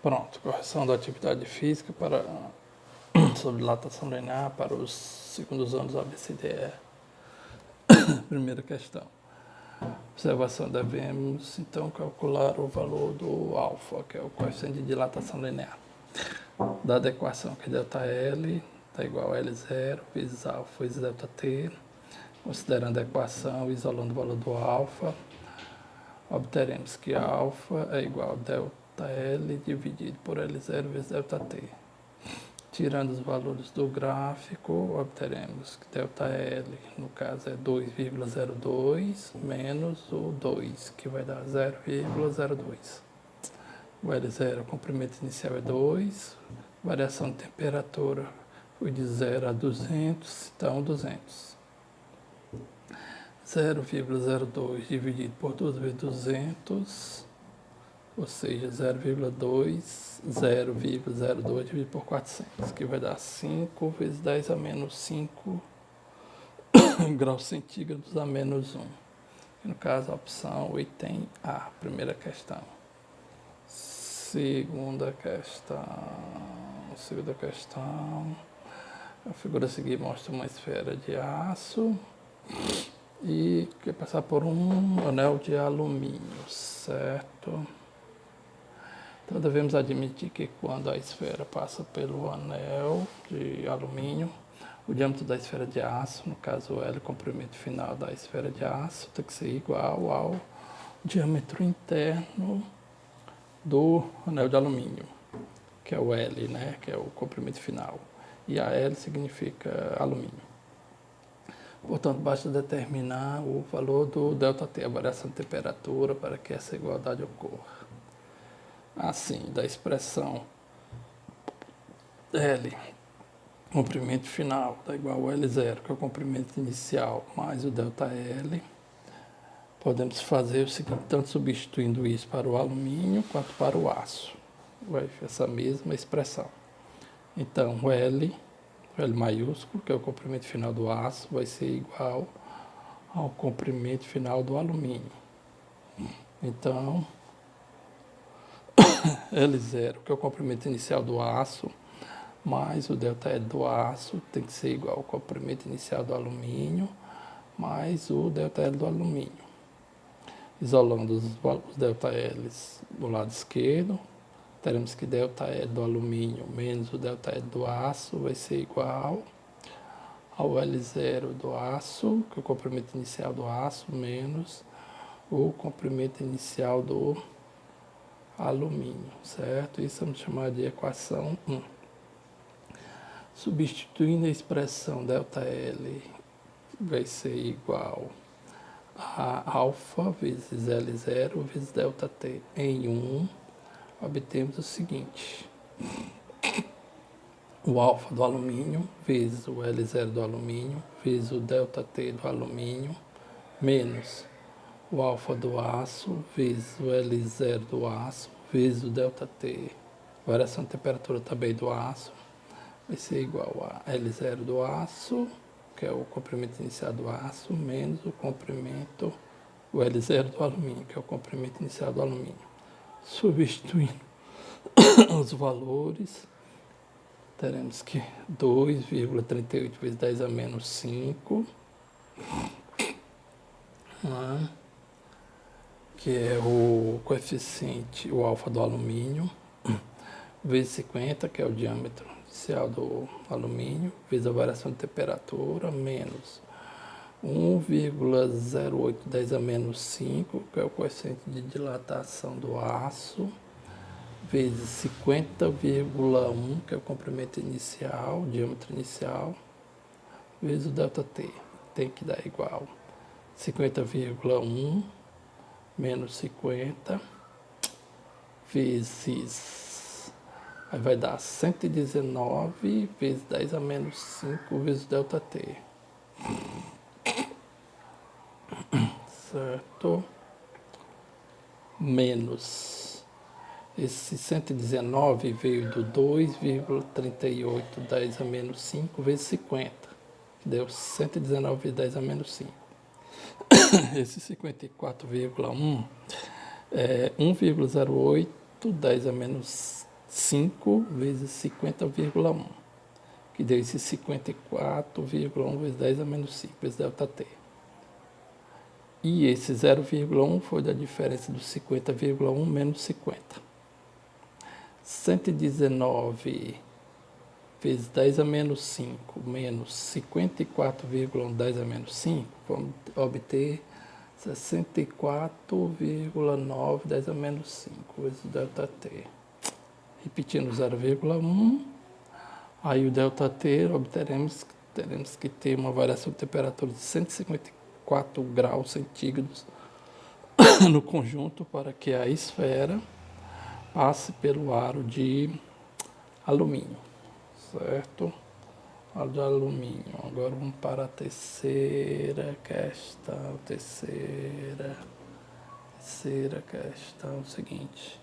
Pronto, correção da atividade física para sobre dilatação linear para os segundos anos ABCDE. Primeira questão. Observação: devemos então calcular o valor do alfa, que é o coeficiente de dilatação linear, dada a equação que ΔL está igual a L0 vezes alfa vezes ΔT. Considerando a equação e isolando o valor do alfa, obteremos que alfa é igual a ΔL dividido por L0 vezes ΔT. Tirando os valores do gráfico, obteremos que ΔL, no caso, é 2,02 menos o 2, que vai dar 0,02. O L0, o comprimento inicial é 2, variação de temperatura foi de 0 a 200, então 200. 0,02 dividido por 2 vezes 200, ou seja, 0,02 dividido por 400, que vai dar 5 vezes 10 a menos 5 graus centígrados a menos 1. No caso, a opção item A, primeira questão. Segunda questão. A figura a seguir mostra uma esfera de aço e quer passar por um anel de alumínio, certo? Então devemos admitir que quando a esfera passa pelo anel de alumínio, o diâmetro da esfera de aço, no caso L, o comprimento final da esfera de aço, tem que ser igual ao diâmetro interno do anel de alumínio, que é o L, né, que é o comprimento final, e a L significa alumínio. Portanto, basta determinar o valor do ΔT, a variação de temperatura, para que essa igualdade ocorra. Assim, da expressão L, comprimento final, dá igual a L0, que é o comprimento inicial, mais o ΔL, podemos fazer o seguinte, tanto substituindo isso para o alumínio quanto para o aço. Vai ser essa mesma expressão. Então, o L maiúsculo, que é o comprimento final do aço, vai ser igual ao comprimento final do alumínio. Então, L0, que é o comprimento inicial do aço, mais o ΔL do aço, tem que ser igual ao comprimento inicial do alumínio, mais o ΔL do alumínio. Isolando os ΔLs do lado esquerdo, teremos que ΔL do alumínio menos o ΔL do aço vai ser igual ao L0 do aço, que é o comprimento inicial do aço, menos o comprimento inicial do alumínio, certo? Isso vamos chamar de equação 1. Substituindo a expressão ΔL vai ser igual a alfa vezes L0 vezes ΔT em 1, obtemos o seguinte: o alfa do alumínio vezes o L0 do alumínio vezes o ΔT do alumínio menos o alfa do aço vezes o L0 do aço vezes o ΔT, variação de temperatura também do aço, vai ser igual a L0 do aço, que é o comprimento inicial do aço, menos o L0 do alumínio, que é o comprimento inicial do alumínio. Substituindo os valores, teremos que 2,38 vezes 10 a menos 5, que é o coeficiente, o alfa do alumínio, vezes 50, que é o diâmetro inicial do alumínio, vezes a variação de temperatura, menos 1,08 10 a menos 5, que é o coeficiente de dilatação do aço, vezes 50,1, que é o comprimento inicial, o diâmetro inicial, vezes o ΔT. Tem que dar igual 50,1 menos 50 vezes, aí vai dar 119 vezes 10 a menos 5 vezes o ΔT. Certo? Menos, esse 119 veio do 2,38 10 a menos 5 vezes 50, que deu 119 vezes 10 a menos 5. Esse 54,1 é 1,08 10 a menos 5 vezes 50,1, que deu esse 54,1 vezes 10 a menos 5 vezes ΔT. E esse 0,1 foi da diferença do 50,1 menos 50. 119 vezes 10 a menos 5 menos 54,1 10 a menos 5, vamos obter 64,9 10 a menos 5 vezes ΔT. Repetindo 0,1, aí o ΔT teremos que ter uma variação de temperatura de 154 graus centígrados no conjunto para que a esfera passe pelo aro de alumínio, certo? Aro de alumínio. Agora vamos para a terceira questão. Terceira questão, seguinte.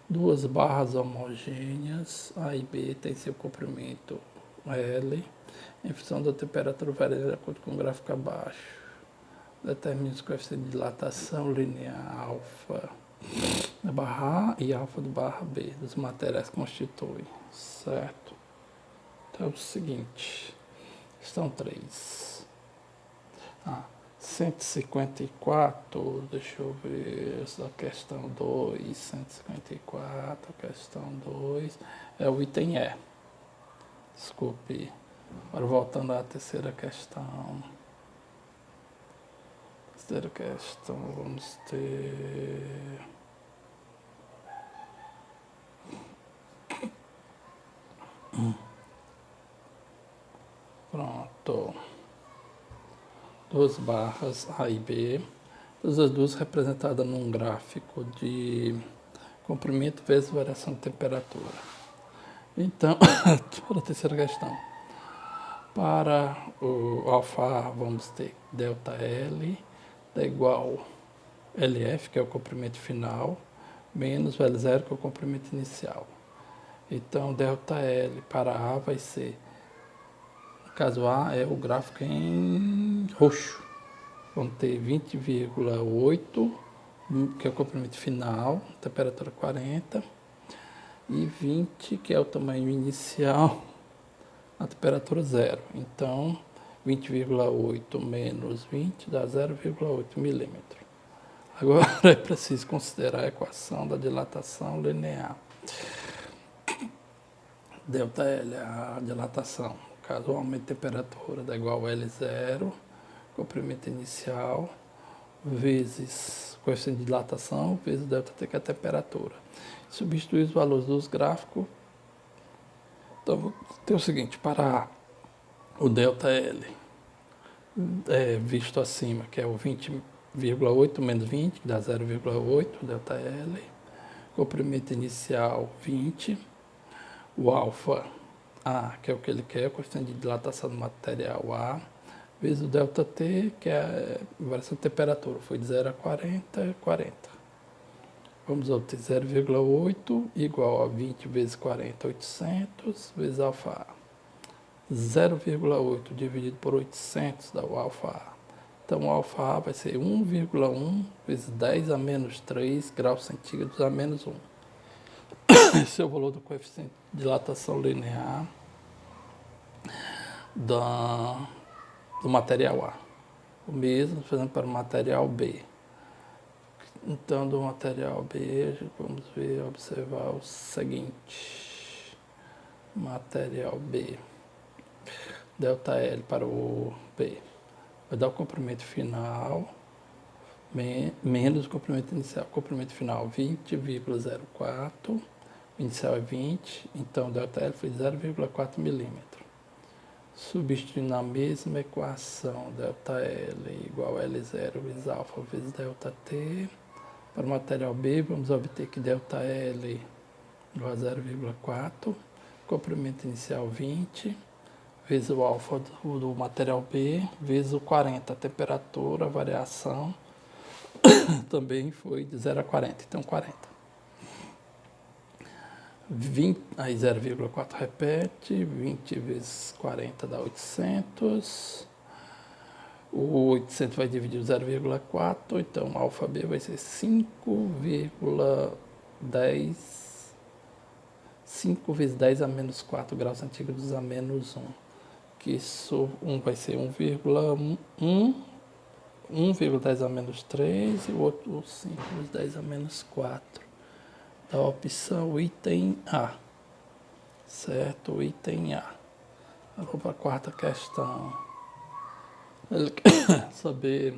Duas barras homogêneas, A e B, têm seu comprimento L, em função da temperatura variando de acordo com o gráfico abaixo. Determine os coeficientes de dilatação linear alfa da barra A e alfa da barra B dos materiais que constituem, certo? Então é o seguinte, questão 3. 154, deixa eu ver, essa questão 2, 154, questão 2, é o item E. Desculpe. Agora voltando à terceira questão. Terceira questão, vamos ter... Pronto. Duas barras A e B, todas as duas representadas num gráfico de comprimento vezes variação de temperatura. Então, para a terceira questão, para o alfa A, vamos ter ΔL é igual LF, que é o comprimento final, menos o L0, que é o comprimento inicial. Então, ΔL para A vai ser, no caso A é o gráfico em roxo, vamos ter 20,8, que é o comprimento final, temperatura 40, e 20, que é o tamanho inicial, a temperatura 0. Então, 20,8 menos 20 dá 0,8 milímetro. Agora é preciso considerar a equação da dilatação linear. ΔL, a dilatação, no caso o aumento de temperatura dá igual a L0, comprimento inicial, vezes coeficiente de dilatação, vezes ΔT, que é a temperatura. Substituir os valores dos gráficos. Então, tem o seguinte, para o ΔL, visto acima, que é o 20,8 menos 20, que dá 0,8, ΔL, comprimento inicial 20, o alfa A, que é o que ele quer, a coeficiente de dilatação do material A, vezes o ΔT, que é a variação de temperatura, foi de 0 a 40, 40. Vamos obter 0,8 igual a 20 vezes 40, 800, vezes alfa A. 0,8 dividido por 800 dá o alfa A. Então, o alfa A vai ser 1,1 vezes 10 a menos 3 graus centígrados a menos 1. Esse é o valor do coeficiente de dilatação linear do material A. O mesmo fazendo para o material B. Então, do material B, vamos observar o seguinte. Material B. ΔL para o B. Vai dar o comprimento final menos o comprimento inicial. Comprimento final 20,04. O inicial é 20, então ΔL foi 0,4 milímetro. Substituindo na mesma equação, ΔL igual a L0 vezes alfa vezes ΔT. Para o material B, vamos obter que ΔL igual a 0,4, comprimento inicial 20, vezes o alfa do material B, vezes o 40, a temperatura, a variação, também foi de 0 a 40, então 40. 20, aí 0,4 repete, 20 vezes 40 dá 800, o 800 vai dividir o 0,4, então alfa B vai ser 5,1 10, 5 vezes 10 a menos 4 graus centígrados a menos 1. Que isso, 1 vai ser 1,1, 1,10 a menos 3 e o outro 5 vezes 10 a menos 4. Da opção item A. Certo? Item A. Eu vou para a quarta questão. Ele quer saber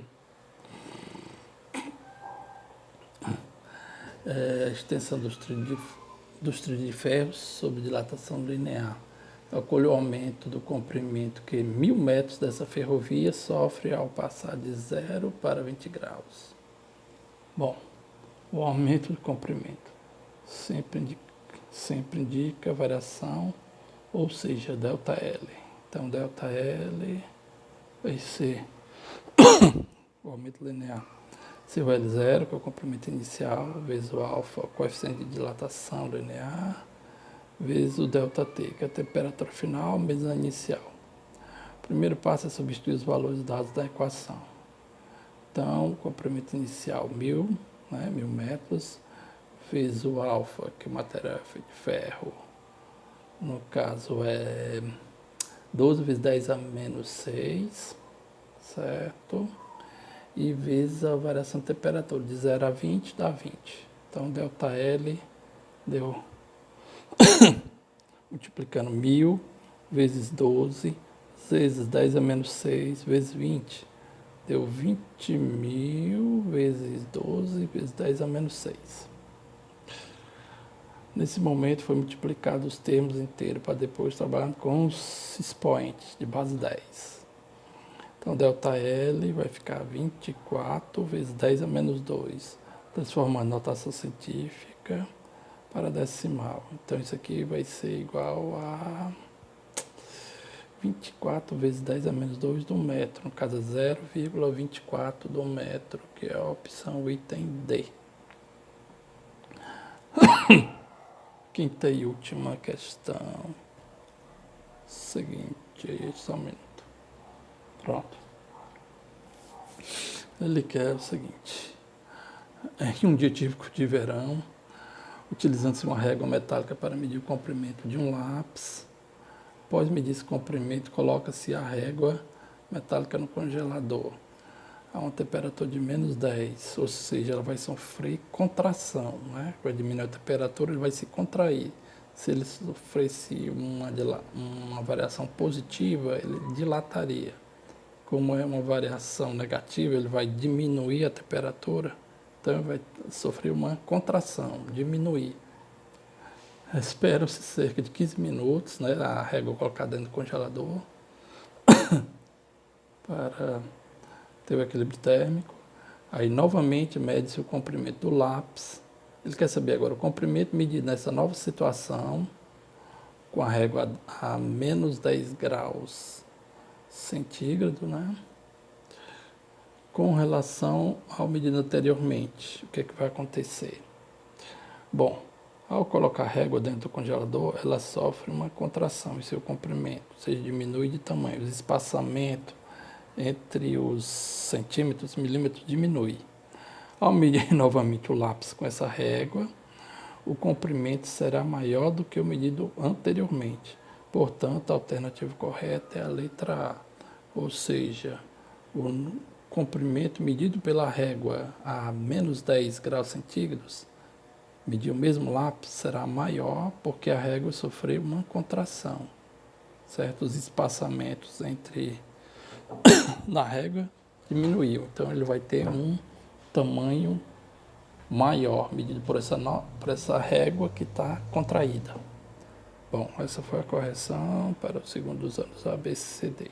a extensão dos trilhos de ferro sob dilatação linear. Calcule o aumento do comprimento que 1000 metros dessa ferrovia sofre ao passar de 0 para 20 graus. Bom, o aumento do comprimento sempre indica variação, ou seja, ΔL. Então, ΔL vai ser o aumento linear. Se o L0, que é o comprimento inicial, vezes o alfa, o coeficiente de dilatação linear, vezes o ΔT, que é a temperatura final, vezes a inicial. O primeiro passo é substituir os valores dados da equação. Então, o comprimento inicial 1000, né, 1000 metros, vezes o alfa, que é o material de ferro, no caso é 12 vezes 10 a menos 6, certo? E vezes a variação de temperatura, de 0 a 20 dá 20. Então, ΔL deu, multiplicando 1000 vezes 12, vezes 10 a menos 6, vezes 20. Deu 20.000 vezes 12, vezes 10 a menos 6. Nesse momento, foi multiplicado os termos inteiros para depois trabalhar com os expoentes de base 10. Então, ΔL vai ficar 24 vezes 10 a menos 2, transformando a notação científica para decimal. Então, isso aqui vai ser igual a 24 vezes 10 a menos 2 do metro, no caso, 0,24 do metro, que é a opção item D. Quinta e última questão. Seguinte, só um minuto. Pronto. Ele quer o seguinte. Em um dia típico de verão, utilizando-se uma régua metálica para medir o comprimento de um lápis, após medir esse comprimento, coloca-se a régua metálica no congelador a uma temperatura de menos 10, ou seja, ela vai sofrer contração, né? Vai diminuir a temperatura, ele vai se contrair. Se ele sofresse uma variação positiva, ele dilataria. Como é uma variação negativa, ele vai diminuir a temperatura, então ele vai sofrer uma contração, diminuir. Espera-se cerca de 15 minutos, né, a régua colocada dentro do congelador, para ter o equilíbrio térmico. Aí, novamente, mede-se o comprimento do lápis. Ele quer saber agora o comprimento medido nessa nova situação, com a régua a menos 10 graus centígrado, né? Com relação ao medido anteriormente. O que é que vai acontecer? Bom, ao colocar a régua dentro do congelador, ela sofre uma contração em seu comprimento, ou seja, diminui de tamanho. O espaçamento entre os centímetros e milímetros diminui. Ao medir novamente o lápis com essa régua, o comprimento será maior do que o medido anteriormente. Portanto, a alternativa correta é a letra A, ou seja, o comprimento medido pela régua a menos 10 graus centígrados, medir o mesmo lápis, será maior porque a régua sofreu uma contração, certo? Os espaçamentos na régua diminuiu, então ele vai ter um tamanho maior, medido por essa régua que está contraída. Bom, essa foi a correção para os segundos anos ABCD.